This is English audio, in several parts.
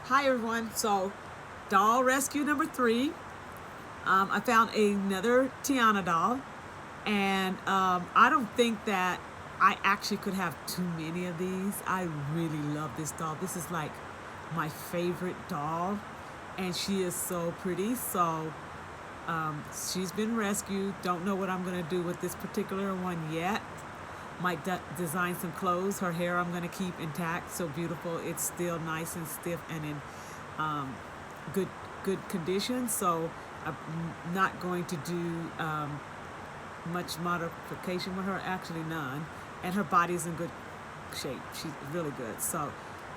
Hi everyone. So, doll rescue number 3. I found another Tiana doll, and I don't think that I actually could have too many of these. I really love this doll. This is like my favorite doll, and she is so pretty. So, she's been rescued. Don't know what I'm gonna do with this particular one yet. Might design some clothes. Her hair I'm gonna keep intact, so beautiful. It's still nice and stiff and in um, good good condition. So I'm not going to do much modification with her. Actually, none. And her body's in good shape. She's really good. So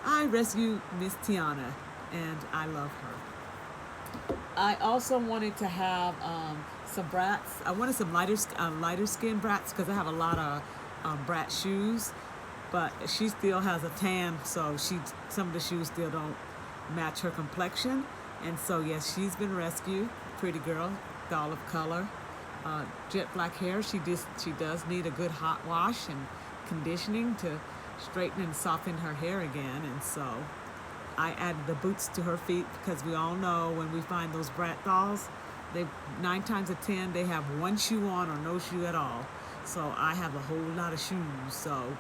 I rescued Miss Tiana, and I love her. I also wanted to have some brats. I wanted some lighter skin brats because I have a lot of brat shoes, but she still has a tan, so some of the shoes still don't match her complexion. And so yes, she's been rescued. Pretty girl, doll of color, jet black hair. She does need a good hot wash and conditioning to straighten and soften her hair again. And so I added the boots to her feet because we all know when we find those brat dolls, they 9 times out of 10 they have one shoe on or no shoe at all. So I have a whole lot of shoes. So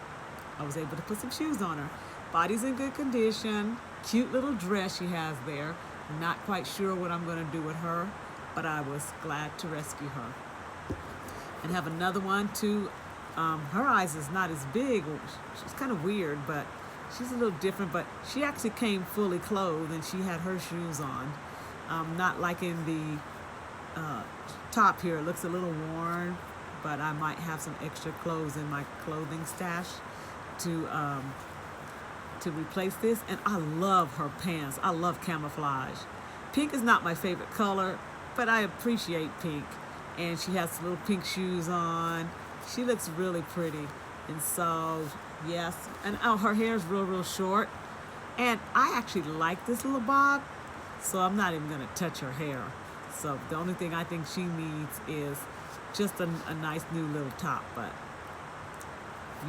I was able to put some shoes on her. Body's in good condition. Cute little dress she has there. Not quite sure what I'm going to do with her, but I was glad to rescue her. And have another one too. Her eyes is not as big. She's kind of weird, but she's a little different. But she actually came fully clothed, and she had her shoes on. Not like in the top here. It looks a little worn, but I might have some extra clothes in my clothing stash to replace this. And I love her pants. I love camouflage. Pink is not my favorite color, but I appreciate pink. And she has little pink shoes on. She looks really pretty. And so, yes. And oh, her hair is real short. And I actually like this little bob, so I'm not even going to touch her hair. So the only thing I think she needs is just a nice new little top. But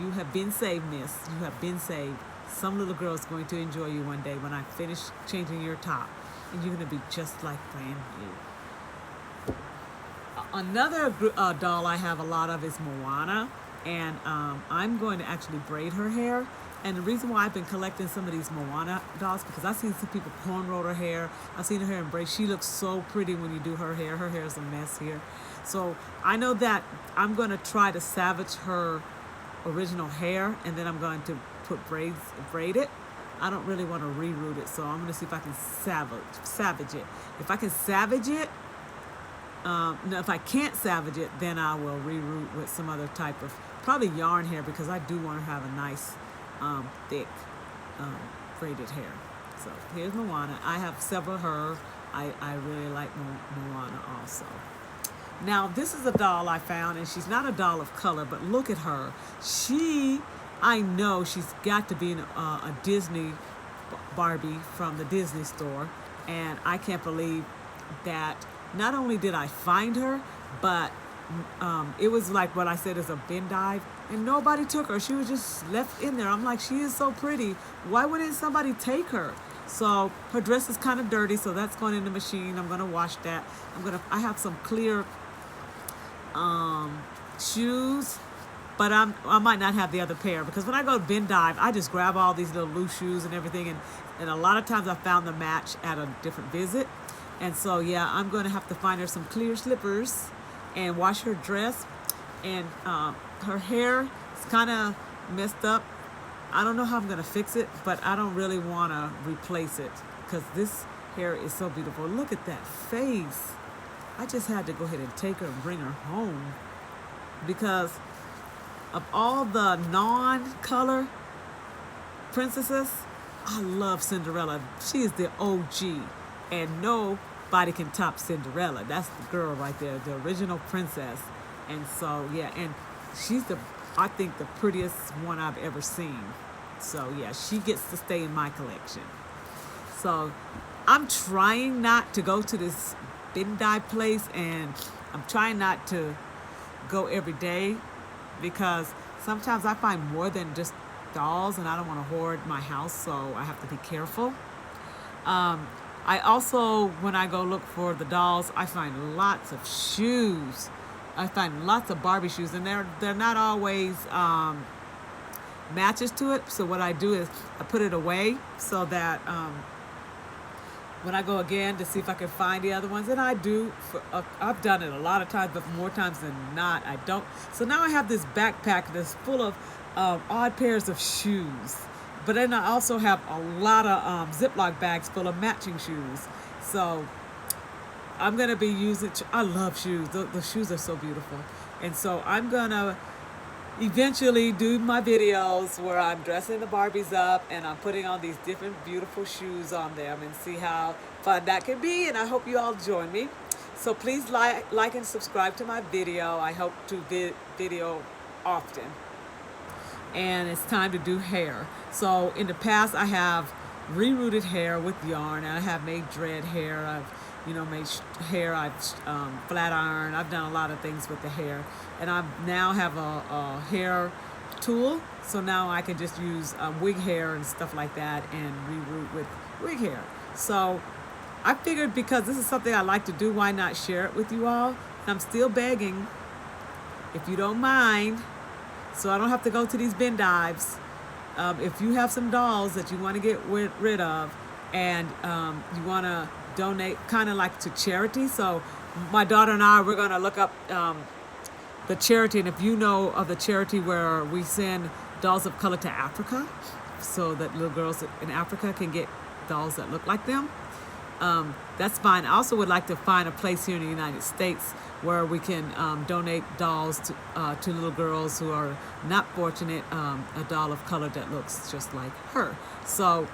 you have been saved, miss. You have been saved. Some little girl's going to enjoy you one day when I finish changing your top. And you're going to be just like brand new. Another doll I have a lot of is Moana. And I'm going to actually braid her hair. And the reason why I've been collecting some of these Moana dolls, because I've seen some people cornrow her hair. I've seen her hair in braids. She looks so pretty when you do her hair. Her hair is a mess here. So I know that I'm going to try to salvage her original hair, and then I'm going to braid it. I don't really want to reroot it, so I'm going to see if I can savage it. If I can savage it, no, if I can't savage it, then I will reroot with some other type of, probably yarn hair, because I do want to have a nice, thick, braided hair. So here's Moana. I have several of her. I really like Moana also. Now, this is a doll I found, and she's not a doll of color, but look at her. I know she's got to be a Disney Barbie from the Disney store, and I can't believe that not only did I find her, but it was like what I said is a bin dive, and nobody took her. She was just left in there. I'm like, she is so pretty. Why wouldn't somebody take her? So her dress is kind of dirty, so that's going in the machine. I'm gonna wash that. I have some clear shoes, but I might not have the other pair, because when I go to bin dive, I just grab all these little loose shoes and everything, and a lot of times I found the match at a different visit. And so yeah, I'm going to have to find her some clear slippers and wash her dress. And her hair is kind of messed up. I don't know how I'm going to fix it, but I don't really want to replace it because this hair is so beautiful. Look at that face. I just had to go ahead and take her and bring her home, because of all the non-color princesses, I love Cinderella. She is the OG, and nobody can top Cinderella. That's the girl right there, the original princess. And so yeah, and she's I think the prettiest one I've ever seen. So yeah, she gets to stay in my collection. So I'm trying not to go to this bin dive place, and I'm trying not to go every day, because sometimes I find more than just dolls, and I don't want to hoard my house, so I have to be careful. I also, when I go look for the dolls, I find lots of shoes. I find lots of Barbie shoes, and they're not always matches to it. So what I do is I put it away so that when I go again to see if I can find the other ones, and I do. I've done it a lot of times, but more times than not, I don't. So now I have this backpack that's full of odd pairs of shoes. But then I also have a lot of Ziploc bags full of matching shoes. So I'm gonna be using. I love shoes. The shoes are so beautiful, and so I'm gonna eventually do my videos where I'm dressing the Barbies up and I'm putting on these different beautiful shoes on them and see how fun that can be. And I hope you all join me. So please like and subscribe to my video. I hope to video often. And it's time to do hair. So in the past I have rerouted hair with yarn, and I have made dread hair. I've made hair. I've flat iron. I've done a lot of things with the hair, and I now have a hair tool. So now I can just use wig hair and stuff like that and reroute with wig hair. So I figured, because this is something I like to do, why not share it with you all? And I'm still begging, if you don't mind, so I don't have to go to these bin dives. If you have some dolls that you want to get rid of, and you want to donate kind of like to charity. So my daughter and I, we're going to look up the charity, and if you know of the charity where we send dolls of color to Africa so that little girls in Africa can get dolls that look like them, that's fine. I also would like to find a place here in the United States where we can donate dolls to little girls who are not fortunate, a doll of color that looks just like her. So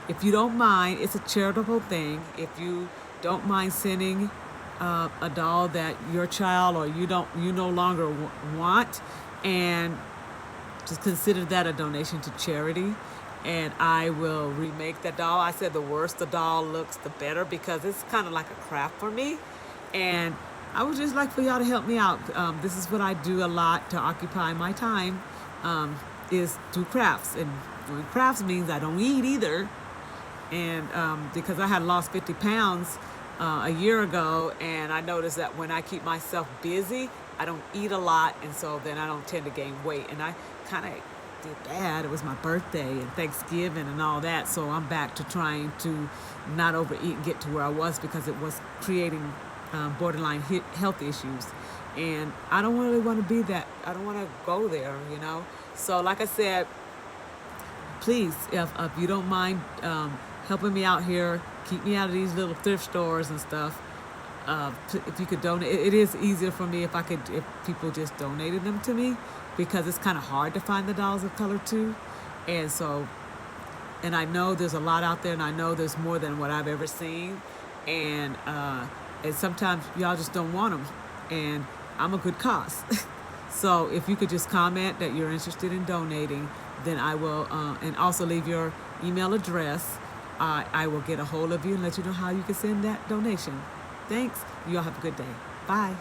if you don't mind, it's a charitable thing. If you don't mind sending a doll that your child or you no longer want, and just consider that a donation to charity, and I will remake that doll. I said the worse the doll looks, the better, because it's kind of like a craft for me, and I would just like for y'all to help me out. This is what I do a lot to occupy my time, is do crafts, and doing crafts means I don't eat either. And because I had lost 50 pounds a year ago, and I noticed that when I keep myself busy, I don't eat a lot, and so then I don't tend to gain weight. And I kind of did bad. It was my birthday and Thanksgiving and all that, so I'm back to trying to not overeat and get to where I was, because it was creating borderline health issues. And I don't really want to be that. I don't want to go there, So like I said, please, if you don't mind helping me out here, keep me out of these little thrift stores and stuff. If you could donate, it is easier for me if people just donated them to me, because it's kind of hard to find the dolls of color too. And so, and I know there's a lot out there, and I know there's more than what I've ever seen. And sometimes y'all just don't want them, and I'm a good cause. So if you could just comment that you're interested in donating, then I will, and also leave your email address. I will get a hold of you and let you know how you can send that donation. Thanks. You all have a good day. Bye.